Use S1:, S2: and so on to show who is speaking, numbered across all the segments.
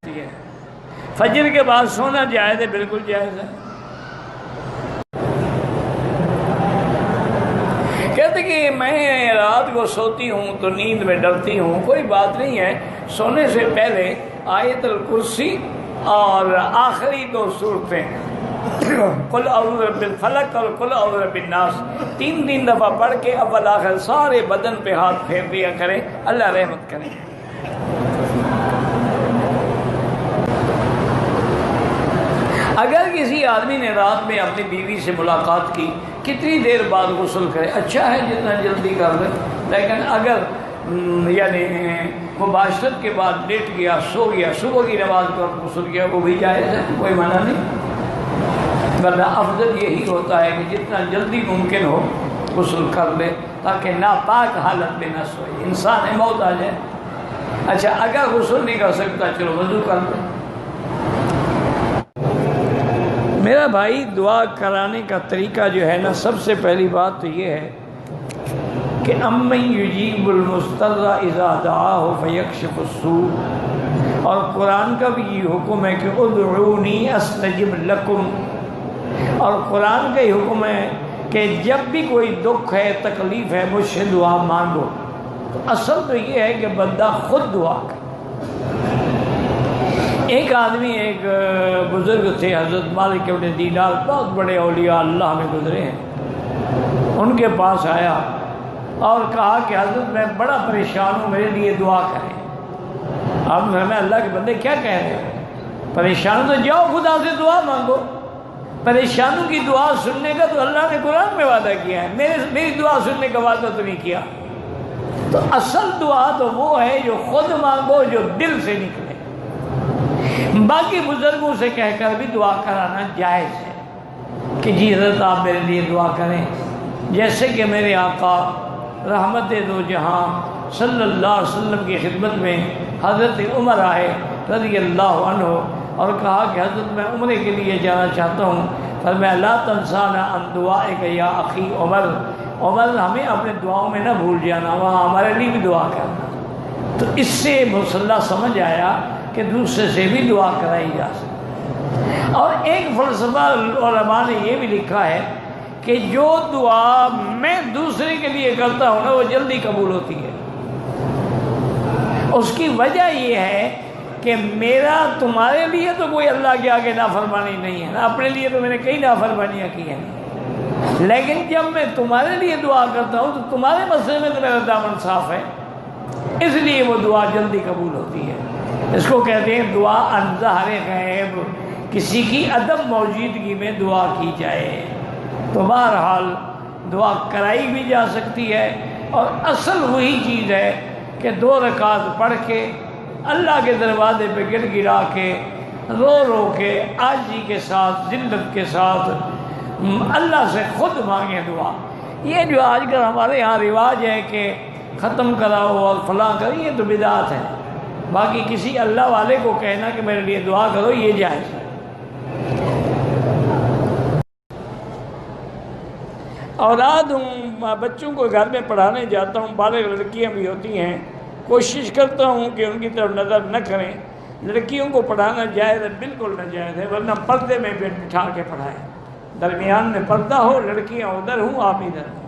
S1: ہے فجر کے بعد سونا جائز ہے، بالکل جائز ہے۔ کہتے کہ میں رات کو سوتی ہوں تو نیند میں ڈرتی ہوں، کوئی بات نہیں ہے، سونے سے پہلے آیت الکرسی اور آخری 2 سورتیں قل اعوذ برب الفلق اور قل اعوذ برب الناس 3 دفعہ پڑھ کے اول آخر سارے بدن پہ ہاتھ پھیر دیا کریں، اللہ رحمت کرے۔ اگر کسی آدمی نے رات میں اپنی بیوی سے ملاقات کی، کتنی دیر بعد غسل کرے؟ اچھا ہے جتنا جلدی کر لے، لیکن اگر یعنی مباشرت کے بعد لیٹ گیا، سو گیا، صبح کی نماز پر غسل کیا، وہ بھی جائز ہے، کوئی منع نہیں، ورنہ افضل یہی ہوتا ہے کہ جتنا جلدی ممکن ہو غسل کر لے تاکہ ناپاک حالت میں نہ سوئے، انسان موت آ جائے۔ اچھا اگر غسل نہیں کر سکتا چلو وضو کر لے۔ میرا بھائی دعا کرانے کا طریقہ جو ہے نا، سب سے پہلی بات تو یہ ہے کہ امن یجیب المضطر اذا دعاہ فیکشف السوء، اور قرآن کا بھی یہ حکم ہے کہ ادعونی استجب لکم، اور قرآن کا ہی حکم ہے کہ جب بھی کوئی دکھ ہے، تکلیف ہے، مجھ سے دعا مانگو۔ تو اصل تو یہ ہے کہ بندہ خود دعا کرے۔ ایک آدمی، ایک بزرگ تھے حضرت مالک بن دینار، بہت بڑے اولیاء اللہ میں گزرے ہیں، ان کے پاس آیا اور کہا کہ حضرت میں بڑا پریشان ہوں، میرے لیے دعا کریں۔ آپ نے فرمایا اللہ کے بندے کیا کہہ رہے ہیں؟ پریشان تو جاؤ خدا سے دعا مانگو، پریشانوں کی دعا سننے کا تو اللہ نے قرآن میں وعدہ کیا ہے، میری دعا سننے کا وعدہ تو نہیں کیا۔ تو اصل دعا تو وہ ہے جو خود مانگو، جو دل سے نکلے۔ باقی بزرگوں سے کہہ کر بھی دعا کرانا جائز ہے کہ جی حضرت آپ میرے لیے دعا کریں، جیسے کہ میرے آقا رحمت دو جہاں صلی اللہ علیہ وسلم کی خدمت میں حضرت عمر آئے رضی اللہ عنہ اور کہا کہ حضرت میں عمرے کے لیے جانا چاہتا ہوں، فرمایا لا تنسانا عن دعائک یا اخی عمر، عمر ہمیں اپنے دعاؤں میں نہ بھول جانا، وہاں ہمارے لیے بھی دعا کرنا۔ تو اس سے مسئلہ سمجھ آیا کہ دوسرے سے بھی دعا کرائی جا سکتی۔ اور ایک فلسفہ علماء نے یہ بھی لکھا ہے کہ جو دعا میں دوسرے کے لیے کرتا ہوں نا، وہ جلدی قبول ہوتی ہے۔ اس کی وجہ یہ ہے کہ میرا تمہارے لیے تو کوئی اللہ کے آگے نافرمانی نہیں ہے نا، اپنے لیے تو میں نے کئی نافرمانیاں کی ہیں، لیکن جب میں تمہارے لیے دعا کرتا ہوں تو تمہارے مسئلے میں تو میرا دامن صاف ہے، اس لیے وہ دعا جلدی قبول ہوتی ہے۔ اس کو کہتے ہیں دعا عن ظہر غیب، کسی کی عدم موجودگی میں دعا کی جائے۔ تو بہرحال دعا کرائی بھی جا سکتی ہے، اور اصل وہی چیز ہے کہ 2 رکعت پڑھ کے اللہ کے دروازے پہ گر گرا کے رو رو کے عاجزی کے ساتھ، ذلت کے ساتھ اللہ سے خود مانگے دعا۔ یہ جو آج کل ہمارے یہاں رواج ہے کہ ختم کراؤ اور فلاں کرو، یہ تو بدعت ہے۔ باقی کسی اللہ والے کو کہنا کہ میرے لیے دعا کرو، یہ جائز ہے۔ اولاد ہوں، بچوں کو گھر میں پڑھانے جاتا ہوں، بالغ لڑکیاں بھی ہوتی ہیں، کوشش کرتا ہوں کہ ان کی طرف نظر نہ کریں۔ لڑکیوں کو پڑھانا جائز ہے، بالکل ناجائز ہے، ورنہ پردے میں بٹھا کے پڑھائیں، درمیان میں پردہ ہو، لڑکیاں ادھر ہوں آپ ادھر ہوں۔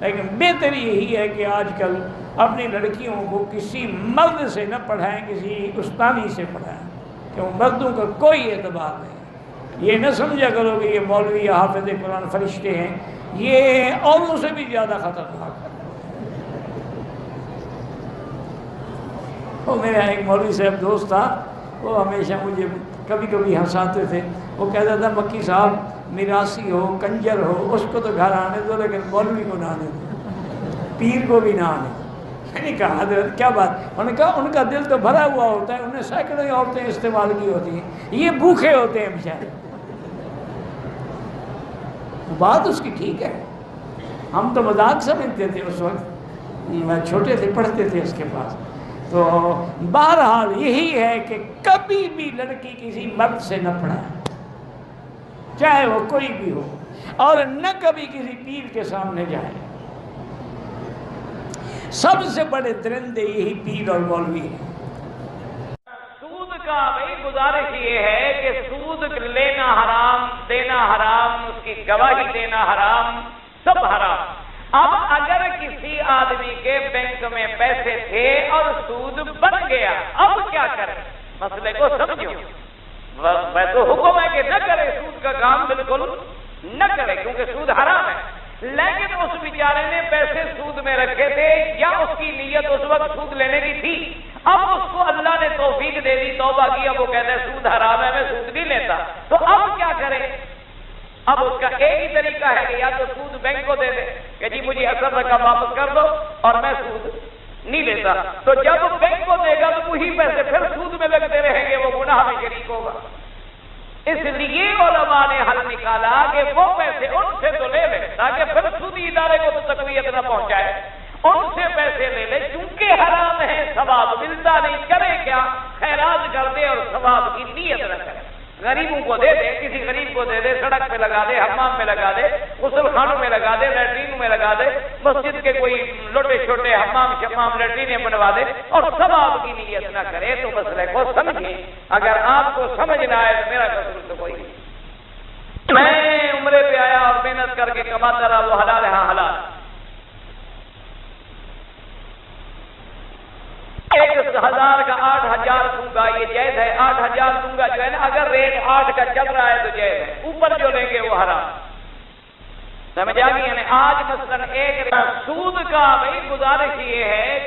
S1: لیکن بہتر یہی ہے کہ آج کل اپنی لڑکیوں کو کسی مرد سے نہ پڑھائیں، کسی استانی سے پڑھائیں، کہ مردوں کا کوئی اعتبار نہیں۔ یہ نہ سمجھا کرو کہ یہ مولوی یا حافظ قرآن فرشتے ہیں، یہ اوروں سے بھی زیادہ خطرناک ہے۔ وہ میرا ایک مولوی صاحب دوست تھا، وہ ہمیشہ مجھے کبھی کبھی ہنساتے تھے۔ وہ کہتا تھا مکی صاحب میراثی ہو، کنجر ہو، اس کو تو گھر آنے دو، لیکن مولوی کو نہ آنے دو، پیر کو بھی نہ آنے دو۔ میں نے کہا حضرت کیا بات؟ انہوں نے کہا ان کا دل تو بھرا ہوا ہوتا ہے، انہیں سینکڑوں عورتیں استعمال کی ہوتی ہیں، یہ بھوکے ہوتے ہیں بیچارے۔ بات اس کی ٹھیک ہے، ہم تو مذاق سمجھتے تھے اس وقت، چھوٹے تھے، پڑھتے تھے اس کے پاس۔ تو بہرحال یہی ہے کہ کبھی بھی لڑکی کسی مرد سے نہ پڑھائے، چاہے وہ کوئی بھی ہو، اور نہ کبھی کسی پیر کے سامنے جائے۔ سب سے بڑے درندے یہی پیر اور مولوی ہیں۔ سود
S2: کا بھائی گزارش یہ ہے کہ سود لینا حرام، دینا حرام، اس کی گواہی دینا حرام، سب حرام۔ اب اگر کسی آدمی کے بینک میں پیسے تھے اور سود بن گیا، اب کیا کرے؟ مسئلے کو سمجھو۔ میں تو حکم ہے کہ نہ کرے، سود کا کام بالکل نہ کرے کیونکہ سود حرام ہے، لیکن اس بیچارے نے پیسے سود میں رکھے تھے یا اس کی نیت اس وقت سود لینے کی تھی، اب اس کو اللہ نے توفیق دے دی، توبہ کی، اب وہ کہتا ہے سود حرام ہے، میں سود نہیں لیتا، تو اب کیا کرے؟ اب اس کا ایک ہی طریقہ ہے کہ یا تو سود بینک کو دے دے کہ جی مجھے اصل رقم واپس کر دو اور میں سود نہیں لیتا، تو جب بینک کو دے گا تو وہی پیسے پھر سود میں لگتے رہیں گے، وہ گناہ میں شریک ہوگا۔ اس لیے علماء نے حل نکالا کہ وہ پیسے ان سے تو لے لے تاکہ پھر سودی ادارے کو تو تقویت نہ پہنچائے، ان سے پیسے لے لے، چونکہ حرام ہے، ثواب ملتا نہیں، کرے کیا؟ خیرات کر دے اور ثواب کی نیت نہ کرے، غریبوں کو دے دے، کسی غریب کو دے دے، سڑک پہ لگا دے، حمام میں لگا دے، غسل خانوں میں لگا دے، لیٹرینوں میں لگا دے، مسجد کے کوئی لوٹے چھوٹے حمام شمام لیٹرینے بنوا دے اور ثواب کی نیت نہ کرے، تو مسئلے کو سمجھیں۔ اگر آپ کو سمجھ نہ آئے تو میرا قصور تو کوئی نہیں۔ میں عمرے پہ آیا اور محنت کر کے کماتا رہا، وہ حلال ہے، ہاں حلال۔ 1000 کا 8000 دوں گا، یہ جائز ہے، 8000 دوں گا جو ہے نا، اگر ریٹ 8 کا چل رہا ہے تو جائز ہے، اوپر جو لیں گے وہ حرام۔ سمجھ آ گئی؟ یعنی آج مثلا ایک سود کا بھائی گزارش یہ ہے